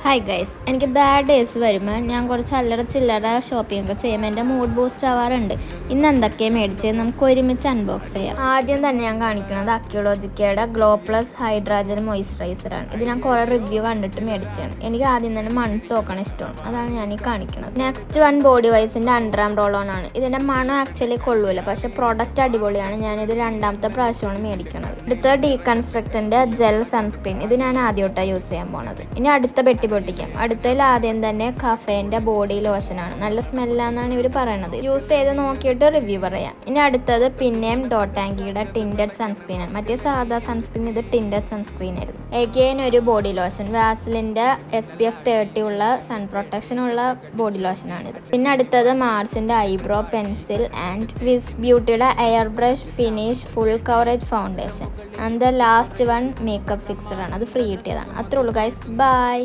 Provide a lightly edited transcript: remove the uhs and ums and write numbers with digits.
Hi guys, എനിക്ക് bad days വരുമ്പോൾ ഞാൻ കുറച്ച് അല്ലറ ചില്ലറ ഷോപ്പിംഗ് ഒക്കെ ചെയ്യുമ്പോൾ എൻ്റെ മൂഡ് ബൂസ്റ്റ് ആവാറുണ്ട്. ഇന്ന് എന്തൊക്കെയാണ് മേടിച്ചത് നമുക്ക് ഒരുമിച്ച് അൺബോക്സ് ചെയ്യാം. ആദ്യം തന്നെ ഞാൻ കാണിക്കുന്നത് അക്യോളജിക്കയുടെ ഗ്ലോ പ്ലസ് ഹൈഡ്രാജൻ മോയ്സ്ചറൈസറാണ്. ഇത് ഞാൻ കുറേ റിവ്യൂ കണ്ടിട്ട് മേടിച്ചതാണ്. എനിക്ക് ആദ്യം തന്നെ മണത്ത് നോക്കാൻ ഇഷ്ടമാണ്, അതാണ് ഞാൻ ഈ കാണിക്കുന്നത്. നെക്സ്റ്റ് വൺ ബോഡി വൈസിൻ്റെ അണ്ടർആം റോൾ ഓൺ ആണ്. ഇതിൻ്റെ മണം ആക്ച്വലി കൊള്ളൂല, പക്ഷേ പ്രോഡക്റ്റ് അടിപൊളിയാണ്. ഞാനിത് രണ്ടാമത്തെ പ്രാവശ്യമാണ് മേടിക്കുന്നത്. അടുത്ത ഡീകൺസ്ട്രക്റ്റിൻ്റെ ജെൽ സൺസ്ക്രീൻ. ഇത് ഞാൻ ആദ്യമായിട്ടാണ് യൂസ് ചെയ്യാൻ പോണത്. ഇനി അടുത്ത പെട്ടി പൊട്ടിക്കാം. അടുത്തതിൽ ആദ്യം തന്നെ കഫേൻ്റെ ബോഡി ലോഷനാണ്. നല്ല സ്മെല്ലാന്നാണ് ഇവർ പറയണത്. യൂസ് ചെയ്ത് നോക്കിയിട്ട് റിവ്യൂ പറയാം. ഇനി അടുത്തത് പിന്നെയും ഡോട്ടാങ്കിയുടെ ടിൻഡഡ് സൺസ്ക്രീനാണ്. മറ്റേ സാധാ സൺസ്ക്രീൻ, ഇത് ടിൻഡഡ് സൺസ്ക്രീൻ ആയിരുന്നു. എഗെയിൻ ഒരു ബോഡി ലോഷൻ, വാസലിൻ്റെ SPF 30 ഉള്ള സൺ പ്രൊട്ടക്ഷൻ ഉള്ള ബോഡി ലോഷനാണിത്. പിന്നെ അടുത്തത് മാർസിൻ്റെ ഐബ്രോ പെൻസിൽ ആൻഡ് സ്വിസ് ബ്യൂട്ടിയുടെ air brush finish full coverage foundation. And the last one makeup ഫിക്സറാണ്. അത് ഫ്രീ കിട്ടിയതാണ്. അത്രേ ഉള്ളൂ ഗൈസ്, ബൈ.